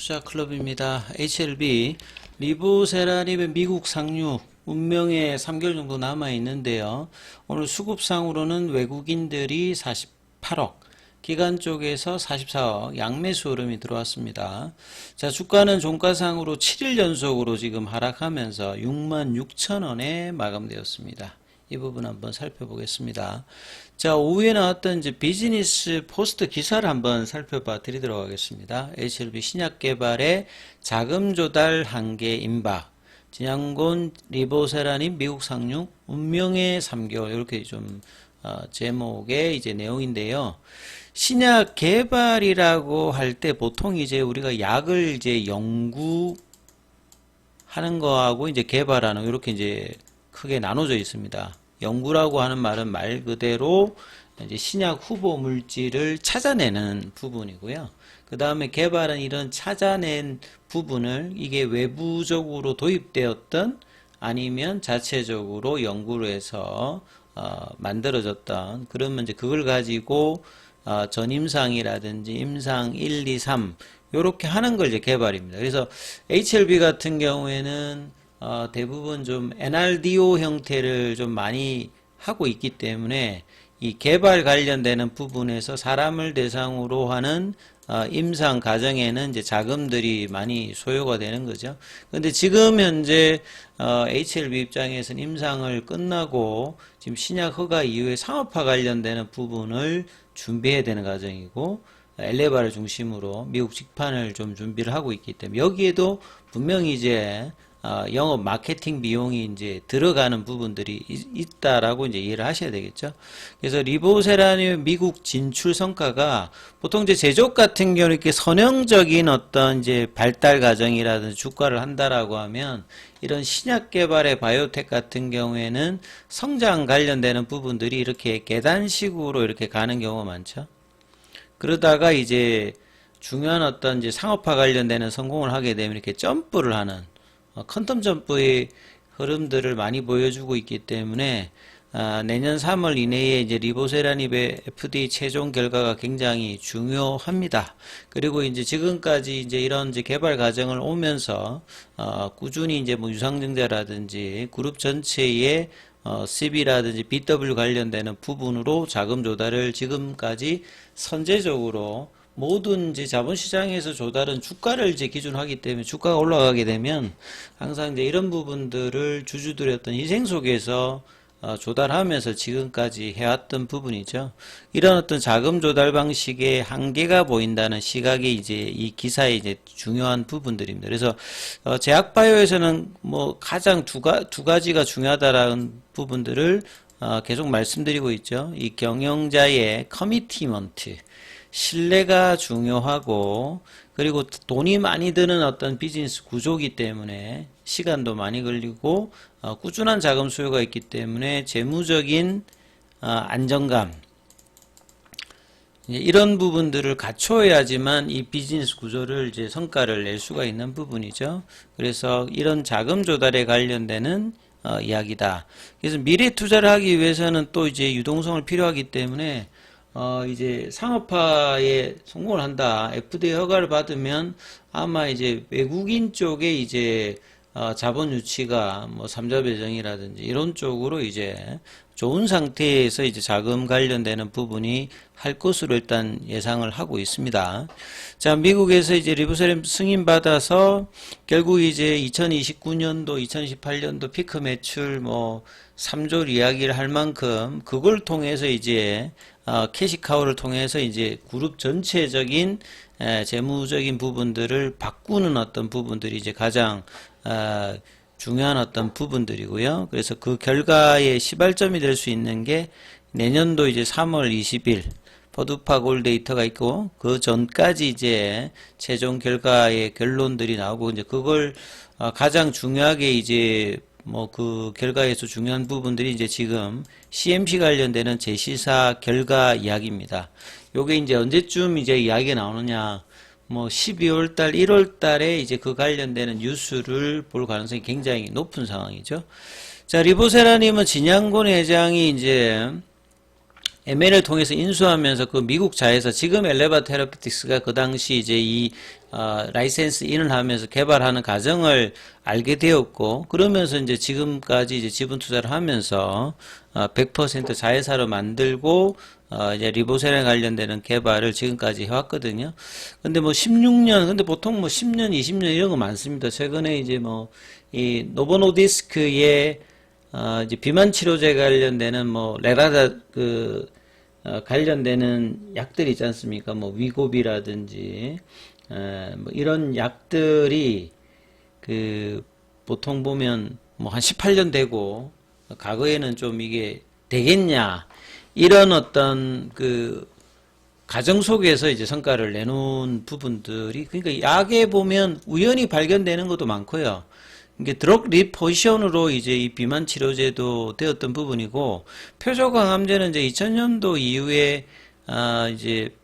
투자클럽입니다. HLB 리보세라님의 미국 상륙 운명에 3개월 정도 남아 있는데요. 오늘 수급상으로는 외국인들이 48억, 기관 쪽에서 44억 양매수 흐름이 들어왔습니다. 자, 주가는 종가상으로 7일 연속으로 지금 하락하면서 66,000원에 마감되었습니다. 이 부분 한번 살펴보겠습니다. 자, 오후에 나왔던 이제 비즈니스 포스트 기사를 한번 살펴봐 드리도록 하겠습니다. HLB 신약 개발의 자금 조달 한계 임박, 진양곤 리보세라님 미국 상륙 운명의 3개월, 이렇게 좀 제목의 이제 내용인데요. 신약 개발이라고 할 때 보통 이제 우리가 약을 이제 연구하는 거하고 이제 개발하는 이렇게 이제 크게 나눠져 있습니다. 연구라고 하는 말은 말 그대로 이제 신약 후보 물질을 찾아내는 부분이고요. 그 다음에 개발은 이런 찾아낸 부분을 이게 외부적으로 도입되었던 아니면 자체적으로 연구를 해서 만들어졌던, 그러면 이제 그걸 가지고 전임상이라든지 임상 1, 2, 3 요렇게 하는 걸 이제 개발입니다. 그래서 HLB 같은 경우에는 대부분 좀 NRDO 형태를 좀 많이 하고 있기 때문에 이 개발 관련되는 부분에서 사람을 대상으로 하는 임상 과정에는 이제 자금들이 많이 소요가 되는 거죠. 근데 지금 현재 HLB 입장에서는 임상을 끝나고 지금 신약 허가 이후에 상업화 관련되는 부분을 준비해야 되는 과정이고, 엘레바를 중심으로 미국 직판을 좀 준비를 하고 있기 때문에 여기에도 분명히 이제 영업 마케팅 비용이 이제 들어가는 부분들이 있다라고 이제 이해를 하셔야 되겠죠. 그래서 리보세라님의 미국 진출 성과가 보통 이제 제조업 같은 경우는 이렇게 선형적인 어떤 이제 발달 과정이라든지 주가를 한다라고 하면, 이런 신약 개발의 바이오텍 같은 경우에는 성장 관련되는 부분들이 이렇게 계단식으로 이렇게 가는 경우가 많죠. 그러다가 이제 중요한 어떤 이제 상업화 관련되는 성공을 하게 되면 이렇게 점프를 하는 퀀텀 점프의 흐름들을 많이 보여주고 있기 때문에 내년 3월 이내에 이제 리보세라닙의 FDA 최종 결과가 굉장히 중요합니다. 그리고 이제 지금까지 이제 이런 이제 개발 과정을 오면서 꾸준히 이제 뭐 유상증자라든지 그룹 전체의 CB라든지 BW 관련되는 부분으로 자금 조달을 지금까지 선제적으로 모든 이제 자본시장에서 조달은 주가를 이제 기준으로 하기 때문에 주가가 올라가게 되면 항상 이제 이런 부분들을 주주들의 어떤 희생 속에서 조달하면서 지금까지 해왔던 부분이죠. 이런 어떤 자금 조달 방식의 한계가 보인다는 시각이 이제 이 기사의 이제 중요한 부분들입니다. 그래서 제약바이오에서는 뭐 가장 두 가지가 중요하다라는 부분들을 계속 말씀드리고 있죠. 이 경영자의 커미티먼트, 신뢰가 중요하고, 그리고 돈이 많이 드는 어떤 비즈니스 구조이기 때문에 시간도 많이 걸리고 꾸준한 자금 수요가 있기 때문에 재무적인 안정감, 이런 부분들을 갖춰야지만 이 비즈니스 구조를 이제 성과를 낼 수가 있는 부분이죠. 그래서 이런 자금 조달에 관련되는 이야기다. 그래서 미래 투자를 하기 위해서는 또 이제 유동성을 필요하기 때문에 이제 상업화에 성공을 한다, FDA 허가를 받으면 아마 이제 외국인 쪽에 이제 자본 유치가 뭐 삼자 배정이라든지 이런 쪽으로 이제 좋은 상태에서 이제 자금 관련되는 부분이 할 것으로 일단 예상을 하고 있습니다. 자, 미국에서 이제 리보세라님 승인 받아서 결국 이제 2029년도, 2028년도 피크 매출 뭐 3조 이야기를 할 만큼 그걸 통해서 이제 캐시카우를 통해서 이제 그룹 전체적인 재무적인 부분들을 바꾸는 어떤 부분들이 이제 가장 중요한 어떤 부분들이고요. 그래서 그 결과의 시발점이 될 수 있는 게 내년도 이제 3월 20일 버두파 골 데이터가 있고, 그 전까지 이제 최종 결과의 결론들이 나오고, 이제 그걸 가장 중요하게 이제 뭐 그 결과에서 중요한 부분들이 이제 지금 CMC 관련되는 제시사 결과 이야기입니다. 요게 이제 언제쯤 이제 이야기가 나오느냐, 뭐 12월 달, 1월 달에 이제 그 관련되는 뉴스를 볼 가능성이 굉장히 높은 상황이죠. 자, 리보세라님은 진양곤 회장이 이제 M&A를 통해서 인수하면서 그 미국 자회사, 지금 엘레바 테라피틱스가 그 당시 이제 이 라이센스 인을 하면서 개발하는 과정을 알게 되었고, 그러면서 이제 지금까지 이제 지분 투자를 하면서 100% 자회사로 만들고 이제 리보셀에 관련되는 개발을 지금까지 해왔거든요. 근데 뭐 16년, 근데 보통 뭐 10년, 20년 이런 거 많습니다. 최근에 이제 뭐 이 노보노디스크의 이제 비만 치료제 관련되는 뭐 레라다 관련되는 약들이 있지 않습니까? 뭐 위고비라든지 뭐 이런 약들이 보통 보면 뭐 한 18년 되고, 과거에는 좀 이게 되겠냐 이런 어떤 과정 속에서 이제 성과를 내놓은 부분들이, 그러니까 약에 보면 우연히 발견되는 것도 많고요. 이게 드럭 리포지션으로 이제 이 비만 치료제도 되었던 부분이고, 표적항암제는 이제 2000년도 이후에 이제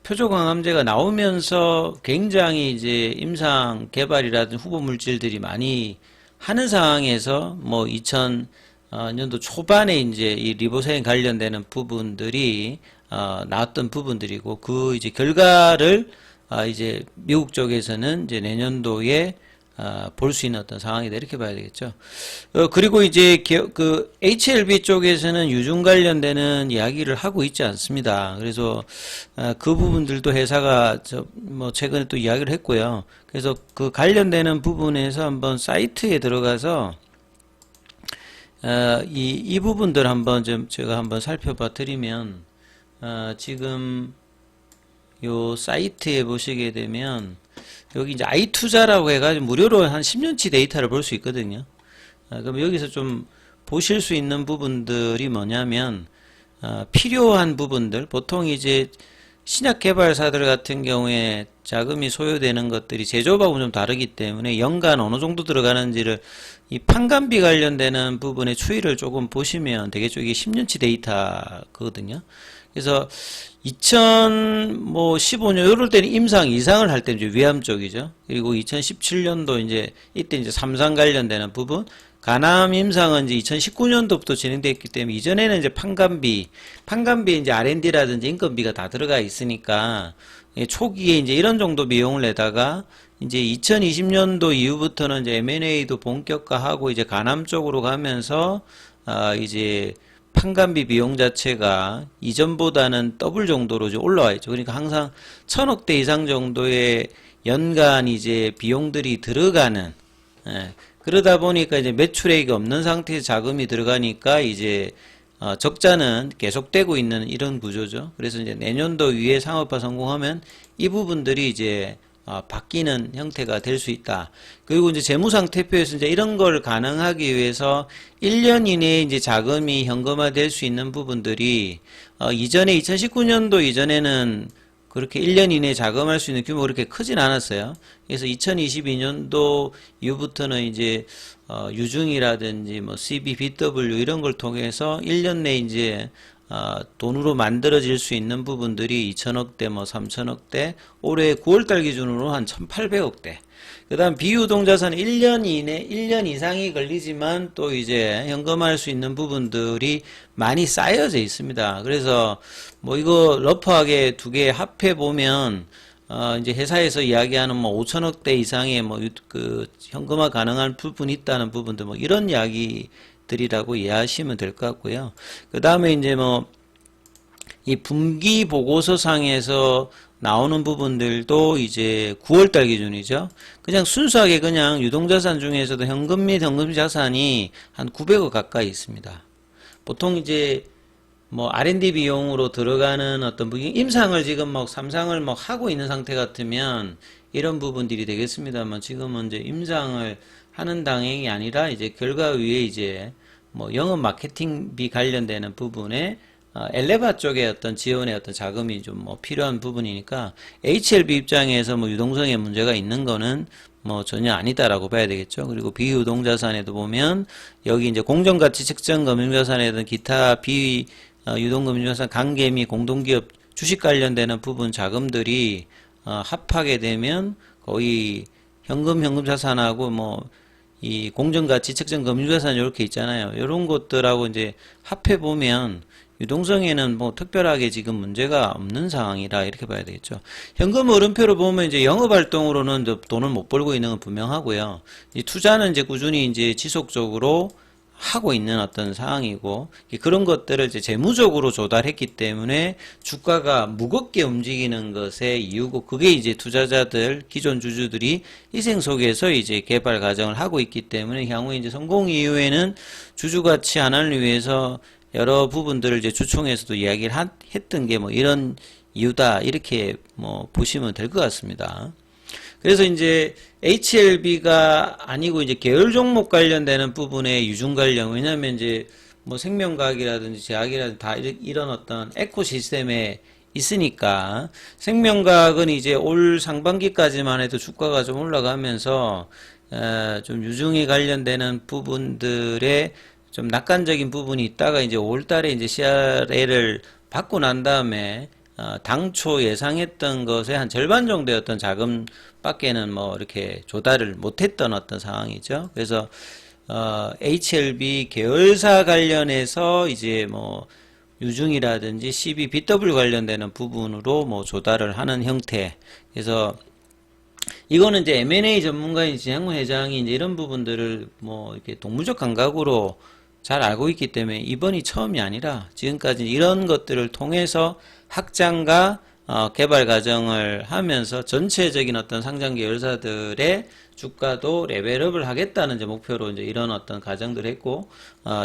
표적항암제가 나오면서 굉장히 이제 임상 개발이라든지 후보 물질들이 많이 하는 상황에서 뭐 2000년도 초반에 이제 이 리보세인 관련되는 부분들이 나왔던 부분들이고, 그 이제 결과를 이제 미국 쪽에서는 이제 내년도에 볼 수 있는 어떤 상황이다, 이렇게 봐야 되겠죠. 그리고 이제 HLB 쪽에서는 유증 관련되는 이야기를 하고 있지 않습니다. 그래서 그 부분들도 회사가 뭐 최근에 또 이야기를 했고요. 그래서 그 관련되는 부분에서 한번 사이트에 들어가서 이 부분들 한번 좀 제가 한번 살펴봐 드리면, 지금 요 사이트에 보시게 되면 여기 이제 아이투자라고 해가지고 무료로 한 10년치 데이터를 볼 수 있거든요. 그럼 여기서 좀 보실 수 있는 부분들이 뭐냐면, 필요한 부분들, 보통 이제 신약 개발사들 같은 경우에 자금이 소요되는 것들이 제조업하고 좀 다르기 때문에 연간 어느 정도 들어가는지를, 이 판관비 관련되는 부분의 추이를 조금 보시면 되겠죠. 이게 10년치 데이터거든요. 그래서 2015년 이럴 때는 임상 이상을 할 때는 이제 위암 쪽이죠. 그리고 2017년도 이제 이때 이제 삼상 관련되는 부분, 간암 임상은 이제 2019년도부터 진행됐기 때문에 이전에는 이제 판관비에 이제 R&D라든지 인건비가 다 들어가 있으니까 초기에 이제 이런 정도 비용을 내다가, 이제 2020년도 이후부터는 이제 M&A도 본격화하고 이제 간암 쪽으로 가면서 이제 판관비 비용 자체가 이전보다는 더블 정도로 이제 올라와 있죠. 그러니까 항상 1000억대 이상 정도의 연간 이제 비용들이 들어가는, 그러다 보니까 이제 매출액이 없는 상태에서 자금이 들어가니까 이제 적자는 계속되고 있는 이런 구조죠. 그래서 이제 내년도 위에 상업화 성공하면 이 부분들이 이제 바뀌는 형태가 될 수 있다. 그리고 이제 재무상태표에서 이제 이런 걸 가능하기 위해서 1년 이내에 이제 자금이 현금화 될 수 있는 부분들이, 이전에 2019년도 이전에는 그렇게 1년 이내에 자금할 수 있는 규모가 그렇게 크진 않았어요. 그래서 2022년도 이후부터는 이제 유증이라든지 뭐 CB, BW 이런 걸 통해서 1년 내에 이제 돈으로 만들어질 수 있는 부분들이 2000억대, 뭐 3000억대, 올해 9월달 기준으로 한 1800억대. 그 다음 비유동자산은 1년 이내, 1년 이상이 걸리지만 또 이제 현금화할 수 있는 부분들이 많이 쌓여져 있습니다. 그래서 뭐 이거 러프하게 두 개 합해 보면, 이제 회사에서 이야기하는 뭐 5천억대 이상의 뭐 현금화 가능한 부분이 있다는 부분들, 뭐 이런 이야기들이라고 이해하시면 될 것 같고요. 그 다음에 이제 뭐 이 분기 보고서상에서 나오는 부분들도 이제 9월달 기준이죠. 그냥 순수하게 그냥 유동자산 중에서도 현금 및 현금 자산이 한 900억 가까이 있습니다. 보통 이제 뭐 R&D 비용으로 들어가는 어떤 부분, 임상을 지금 막 3상을 막 하고 있는 상태 같으면 이런 부분들이 되겠습니다만, 지금은 이제 임상을 하는 당행이 아니라 이제 결과 위에 이제 뭐 영업 마케팅비 관련되는 부분에 엘레바 쪽에 어떤 지원의 어떤 자금이 좀 뭐 필요한 부분이니까, HLB 입장에서 뭐 유동성에 문제가 있는 거는 뭐 전혀 아니다라고 봐야 되겠죠. 그리고 비유동자산에도 보면 여기 이제 공정가치 측정 금융자산이든 기타 유동금융자산 관계 및 공동기업 주식 관련되는 부분 자금들이 합하게 되면 거의 현금 자산하고 뭐 이 공정가치 측정 금융자산 이렇게 있잖아요. 이런 것들하고 이제 합해 보면 유동성에는 뭐 특별하게 지금 문제가 없는 상황이라 이렇게 봐야 되겠죠. 현금 흐름표를 보면 이제 영업활동으로는 돈을 못 벌고 있는 건 분명하고요. 이 투자는 이제 꾸준히 이제 지속적으로 하고 있는 어떤 상황이고, 그런 것들을 이제 재무적으로 조달했기 때문에 주가가 무겁게 움직이는 것의 이유고, 그게 이제 투자자들, 기존 주주들이 희생 속에서 이제 개발 과정을 하고 있기 때문에 향후에 이제 성공 이후에는 주주 가치 하나를 위해서 여러 부분들을 이제 주총에서도 이야기를 했던 게 뭐 이런 이유다, 이렇게 뭐 보시면 될 것 같습니다. 그래서 이제 HLB가 아니고 이제 계열 종목 관련되는 부분의 유중 관련, 왜냐하면 이제 뭐 생명과학이라든지 제약이라든지 다 이런 어떤 에코시스템에 있으니까, 생명과학은 이제 올 상반기까지만 해도 주가가 좀 올라가면서 좀 유중에 관련되는 부분들의 좀 낙관적인 부분이 있다가 이제 5월달에 이제 CRA를 받고 난 다음에 당초 예상했던 것의 한 절반 정도의 어떤 자금밖에는 뭐 이렇게 조달을 못했던 어떤 상황이죠. 그래서 HLB 계열사 관련해서 이제 뭐 유중이라든지 CB, BW 관련되는 부분으로 뭐 조달을 하는 형태. 그래서 이거는 이제 M&A 전문가인 진양무 회장이 이제 이런 부분들을 뭐 이렇게 동물적 감각으로 잘 알고 있기 때문에 이번이 처음이 아니라 지금까지 이런 것들을 통해서 확장과 개발 과정을 하면서 전체적인 어떤 상장 계열사들의 주가도 레벨업을 하겠다는 이제 목표로 이제 이런 어떤 과정들을 했고,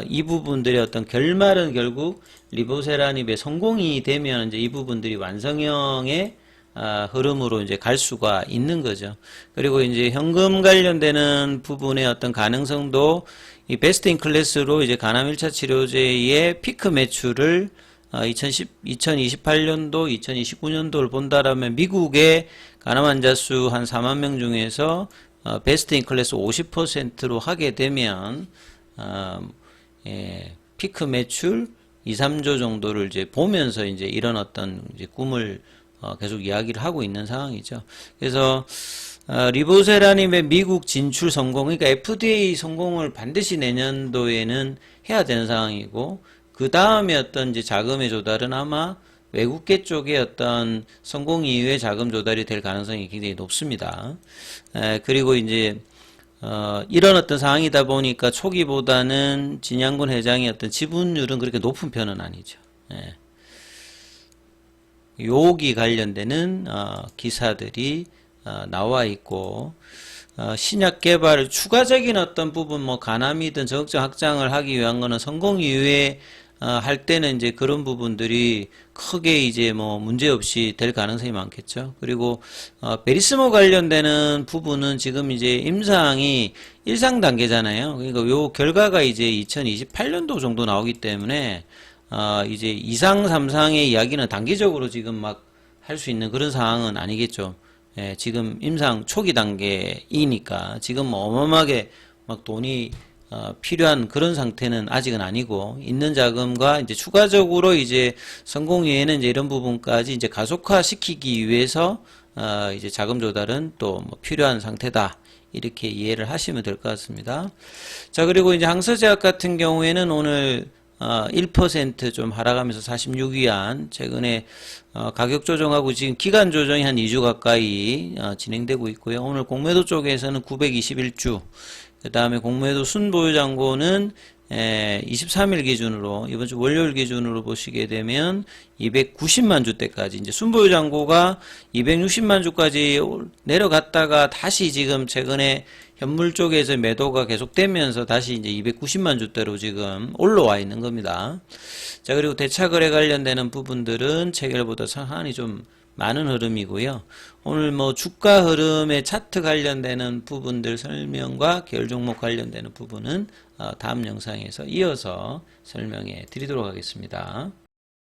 이 부분들의 어떤 결말은 결국 리보세라닙의 성공이 되면 이제 이 부분들이 완성형의 흐름으로 이제 갈 수가 있는 거죠. 그리고 이제 현금 관련되는 부분의 어떤 가능성도 이 베스트 인 클래스로 이제 간암 1차 치료제의 피크 매출을 2028년도, 2029년도를 본다라면 미국의 간암 환자 수 한 4만 명 중에서 베스트 인 클래스 50%로 하게 되면 피크 매출 2, 3조 정도를 이제 보면서 이제 이런 어떤 이제 꿈을 계속 이야기를 하고 있는 상황이죠. 그래서 리보세라님의 미국 진출 성공, 그러니까 FDA 성공을 반드시 내년도에는 해야 되는 상황이고, 그 다음에 어떤 이제 자금의 조달은 아마 외국계 쪽의 어떤 성공 이후에 자금 조달이 될 가능성이 굉장히 높습니다. 그리고 이제 이런 어떤 상황이다 보니까 초기보다는 진양군 회장의 어떤 지분율은 그렇게 높은 편은 아니죠. 요기 관련되는 기사들이 나와 있고, 신약 개발 추가적인 어떤 부분 뭐 간암이든 저흑점 확장을 하기 위한 거는 성공 이후에 할 때는 이제 그런 부분들이 크게 이제 뭐 문제 없이 될 가능성이 많겠죠. 그리고 베리스모 관련되는 부분은 지금 이제 임상이 1상 단계잖아요. 그러니까 요 결과가 이제 2028년도 정도 나오기 때문에 이제 2상, 3상의 이야기는 단기적으로 지금 막 할 수 있는 그런 상황은 아니겠죠. 지금 임상 초기 단계이니까 지금 어마어마하게 막 돈이 필요한 그런 상태는 아직은 아니고, 있는 자금과 이제 추가적으로 이제 성공 이후에는 이제 이런 부분까지 이제 가속화 시키기 위해서 이제 자금 조달은 또 뭐 필요한 상태다, 이렇게 이해를 하시면 될 것 같습니다. 자, 그리고 이제 항서제약 같은 경우에는 오늘 1% 좀 하락하면서 46위안, 최근에 가격 조정하고 지금 기간 조정이 한 2주 가까이 진행되고 있고요. 오늘 공매도 쪽에서는 921주, 그 다음에 공매도 순보유 잔고는 23일 기준으로, 이번 주 월요일 기준으로 보시게 되면 290만 주대까지, 이제 순보유 잔고가 260만 주까지 내려갔다가 다시 지금 최근에 현물 쪽에서 매도가 계속되면서 다시 이제 290만 주대로 지금 올라와 있는 겁니다. 자, 그리고 대차거래 관련되는 부분들은 체결보다 상한이 좀 많은 흐름이고요. 오늘 뭐 주가 흐름의 차트 관련되는 부분들 설명과 계열 종목 관련되는 부분은 다음 영상에서 이어서 설명해 드리도록 하겠습니다.